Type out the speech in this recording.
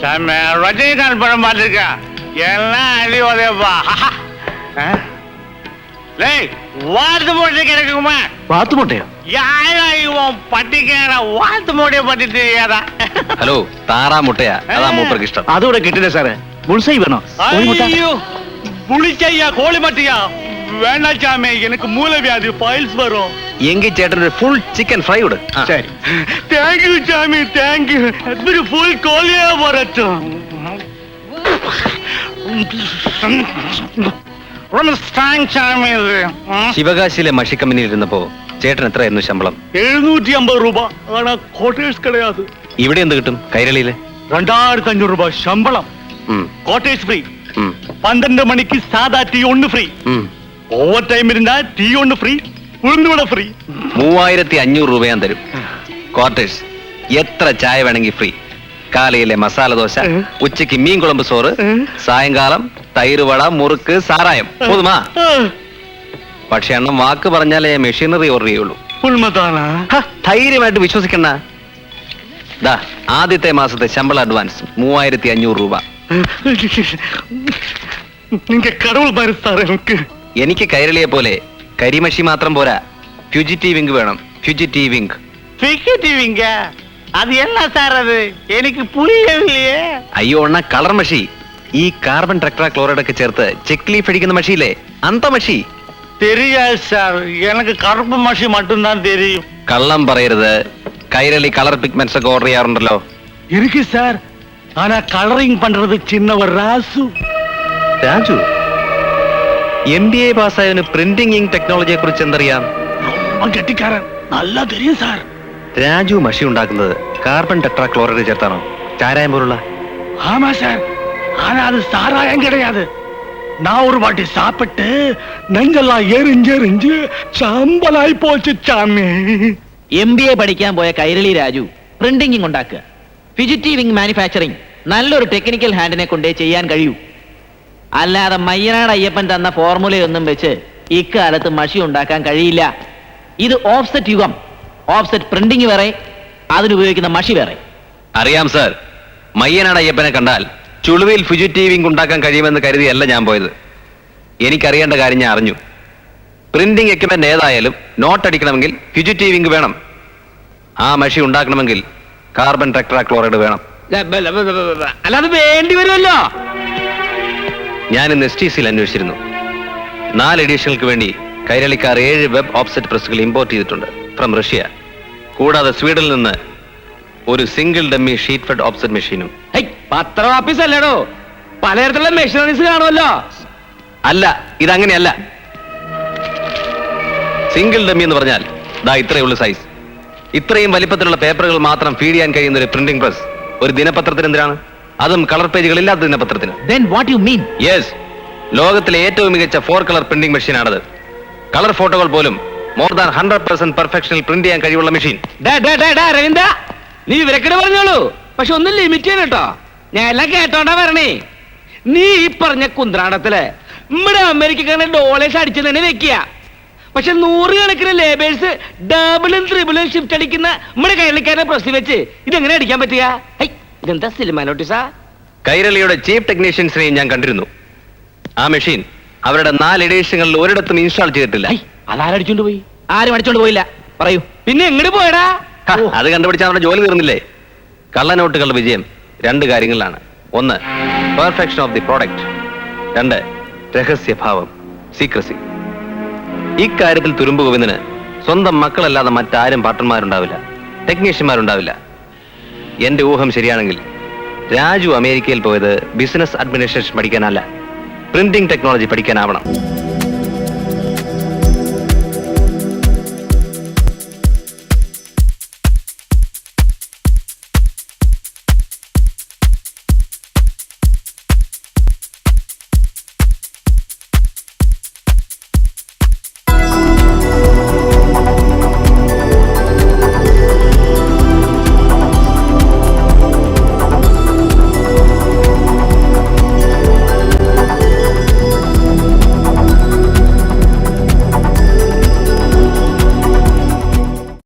ரஜினிகாந்த் படம் பார்த்துருக்கா எல்லாம் அடி உதயப்பா. வாத்து மூட்டை கிடைக்குமா? വാത്ത് മുട്ടയോ? யாரா இவன் பட்டிக்கார வாத்து மூட்டையை பத்தி தெரியாதா? ഹലോ, താറാ മുട്ടയാ, അതാ മൂപ്പർക്ക് ഇഷ്ടം. അതുകൂടെ കിട്ടില്ല സാറേ. ബുൾസൈ വേണോ? ஐயோ புளிச்சையா கோழி மட்டியா வேண்டாம் சாமி, எனக்கு மூலவியாதி பைல்ஸ் வரும். എങ്കിൽ ചേട്ടൻ ഒരു ഫുൾ ചിക്കൻ ഫ്രൈ ഇട്. ശരി. தேங்க்யூ சாமி, தேங்க்யூ. அது ஃபுல் கோழியா வரட்டும். ശിവകാശിയിലെ മഷി കമ്പനിയിൽ ഇരുന്നപ്പോ ചേട്ടൻ എത്രയായിരുന്നു ശമ്പളം? 750 ரூபாய். ஆனா கோட்டேஜ் கிடையாது. ഇവിടെ എന്ത് കിട്ടും? കൈരളിയില് 2500 ரூபாய் ശമ്പളം. Cottage free. 12 மணிக்கு சாதா டீ ஒன்னு ஃப்ரீ. ஓவர் டைம் இருந்தா டீ ஒன்னு ஃப்രീ, ഉഴുന്നുവട ഫ്രീ. 3500 രൂപ ഞാൻ തരും. ക്വാർട്ടേഴ്സ്, എത്ര ചായ വേണമെങ്കിൽ ഫ്രീ. കാലയിലെ മസാല ദോശ, ഉച്ചയ്ക്ക് മീൻ കുളമ്പ് സോറ്, സായങ്കാലം തൈരുവട, മുറുക്ക്, സാരായം. പോതുമാ? പക്ഷെ എണ്ണം വാക്ക് പറഞ്ഞാലേ മെഷീനറി ഓർഡർ ചെയ്യുള്ളൂ. ധൈര്യമായിട്ട് വിശ്വസിക്കണ്ട. ദാ, ആദ്യത്തെ മാസത്തെ ശമ്പള അഡ്വാൻസ് 3500 രൂപ. എനിക്ക് കൈരളിയെ പോലെ കരിമഷി മാത്രം പോരാ, ഫ്യൂജിറ്റീവ് വിങ് വേണം. Fugitive wing. அது என்ன சார்? அது எனக்கு புரியவில்லையே. അയ്യോ അണ്ണ, കളർ മഷി. ഈ കാർബൺ ടെട്രാ ക്ലോറൈഡ് ഒക്കെ ചേർത്ത് ചെക്ക് ലീഫ് അടിക്കുന്ന മഷിയില്ലേ, അന്ത മഷി. தெரியாது சார், எனக்கு கருப்பு மஷி மட்டும்தான் தெரியும். കള്ളം പറയരുത്. കൈരളി കളർ പിഗ്മെന്റ്സ് ഒക്കെ ഓർഡർ ചെയ്യാറുണ്ടല്ലോ. இருக்கு சார், ஆனா கலரிங் பண்றது சின்னவர் ராசு. രാജു MBA പാസ്സായവന് പ്രിന്റിംഗ് ഇങ്ക് ടെക്നോളജിയെ കുറിച്ച് എന്തറിയാം? ரொம்ப கெட்டிக்காரன், நல்லா தெரியும் சார். രാജു മഷി ഉണ്ടാക്കുന്നത് കാർബൺ ടെട്രാ ക്ലോറൈഡ് ചേർത്താണോ? ചാരായം പോലുള്ള? ஆமா சார், ஆனா அது சாராயம் கிடையாது. நான் ஒரு வாட்டி சாப்பிட்டு நெஞ்செல்லாம் எரிஞ்செரிஞ்சு சாம்பலாയി പോச்சு சாமி. MBA പഠിക്കാൻ പോയ കൈരളി രാജു പ്രിന്റിംഗ് ഉണ്ടാക്കുക, ഫ്യൂജിറ്റീവ് മാനുഫാക്ചറിംഗ് നല്ലൊരു ടെക്നിക്കൽ ഹാൻഡിനെ കൊണ്ടേ ചെയ്യാൻ കഴിയൂ. അല്ലാതെ മയ്യനാട് അയ്യപ്പൻ തന്ന ഫോർമുലയൊന്നും വെച്ച് ഇക്കാലത്ത് മഷി ഉണ്ടാക്കാൻ കഴിയില്ല. ഇത് ഓഫ്സെറ്റ് യുഗം. ഓഫ്സെറ്റ് പ്രിന്റിംഗ് വേറെ, അതിനുപയോഗിക്കുന്ന മഷി വേറെ. അറിയാം സാർ. മയ്യനാട് അയ്യപ്പനെ കണ്ടാൽ ചുളുവിൽ ഫ്യൂജിറ്റീവിംഗ് ഉണ്ടാക്കാൻ കഴിയുമെന്ന് കരുതിയല്ല ഞാൻ പോയത്. എനിക്കറിയേണ്ട കാര്യം ഞാൻ അറിഞ്ഞു. പ്രിന്റിംഗ് എക്യുപ്മെന്റ് ഏതായാലും നോട്ട് അടിക്കണമെങ്കിൽ ഫ്യൂജിറ്റീവിംഗ് വേണം. ആ മഷി ഉണ്ടാക്കണമെങ്കിൽ കാർബൺ ടെട്രാ ക്ലോറൈഡ് വേണം. അല്ലാതെ വേണ്ടി വരുമല്ലോ. ഞാൻ ഇന്ന് STCയിൽ അന്വേഷിച്ചിരുന്നു. 4 എഡിഷനുകൾക്ക് വേണ്ടി കൈരളിക്കാർ 7 വെബ് ഓഫ്സെറ്റ് പ്രസ്സുകൾ ഇമ്പോർട്ട് ചെയ്തിട്ടുണ്ട് ഫ്രം റഷ്യ. കൂടാതെ സ്വീഡനിൽ നിന്ന് ഒരു single dummy sheet fed offset മെഷീനും. പത്ര ഓഫീസ് അല്ലേടോ, പലതരത്തിലുള്ള മെഷീനറീസ് കാണുമല്ലോ. അല്ല, ഇതങ്ങനെയല്ല. സിംഗിൾ ഡമ്മി എന്ന് പറഞ്ഞാൽ ദാ ഇത്രയുള്ള സൈസ്. ഇത്രയും വലിപ്പത്തിലുള്ള പേപ്പറുകൾ മാത്രം ഫീഡ് ചെയ്യാൻ കഴിയുന്ന ഒരു പ്രിന്റിംഗ് പ്രസ് ഒരു ദിനപത്രത്തിന് എന്തിനാണ്? അതും കളർ പേജുകൾ ഇല്ലാത്ത ദിനപത്രത്തിന്. Then what you mean? Yes, ലോകത്തിലെ ഏറ്റവും മികച്ച 4 കളർ പ്രിന്റിംഗ് മെഷീനാണത്. കളർ ഫോട്ടോകൾ പോലും മോർ ദാൻ 100% പെർഫെക്ഷനിൽ പ്രിന്റ് ചെയ്യാൻ കഴിവുള്ള മെഷീൻ. രവീന്ദ്ര, നീ വിവരക്കേട് പറഞ്ഞോളൂ, പക്ഷെ ഒന്നും ലിമിറ്റ് ചെയ്യണം കേട്ടോ. ഞാൻ എല്ലാം കേട്ടോണ്ടാ വരണേ. നീ ഈ പറഞ്ഞ കുന്ത്രാടത്തില് നമ്മുടെ അമേരിക്കക്കാരുടെ ഡോളേഴ്സ് അടിച്ചു തന്നെ വെക്കുക. പക്ഷെ 100 കണക്കിന് ലേബേഴ്സ് ഡബിളും ത്രിബിളും ഷിഫ്റ്റ് അടിക്കുന്ന നമ്മുടെ കൈരളിക്കാരെ പ്രസ് വെച്ച് ഇതെങ്ങനെ അടിക്കാൻ പറ്റുക? ഇതെന്താ സിനിമ നോട്ടീസാ? കൈരളിയുടെ ചീഫ് ടെക്നീഷ്യൻസിനെയും ഞാൻ കണ്ടിരുന്നു. ആ മെഷീൻ അവരുടെ 4 എഡിഷനുകളിൽ ഒരിടത്തും ഇൻസ്റ്റാൾ ചെയ്തിട്ടില്ല. അതാരടിച്ചോണ്ട് പോയി? ആരും അടിച്ചോണ്ട് പോയില്ല. പറയൂ, പിന്നെ എങ്ങോട്ട് പോയടാ? അത് കണ്ടുപിടിച്ചാൽ അവരുടെ ജോലി തീർന്നില്ലേ? കള്ളനോട്ടുകളുടെ വിജയം 2 കാര്യങ്ങളിലാണ്. 1, പെർഫെക്ഷൻ ഓഫ് ദി പ്രോഡക്റ്റ്. 2, രഹസ്യഭാവം, സീക്രസി. ഇക്കാര്യത്തിൽ തുരുമ്പ് ഗോവിന്ദന് സ്വന്തം മക്കളല്ലാതെ മറ്റാരും പാർട്ട്ണർമാരുണ്ടാവില്ല, ടെക്നീഷ്യന്മാരുണ്ടാവില്ല. എന്റെ ഊഹം ശരിയാണെങ്കിൽ രാജു അമേരിക്കയിൽ പോയത് ബിസിനസ് അഡ്മിനിസ്ട്രേഷൻ പഠിക്കാനല്ല, പ്രിന്റിംഗ് ടെക്നോളജി പഠിക്കാനാവണം.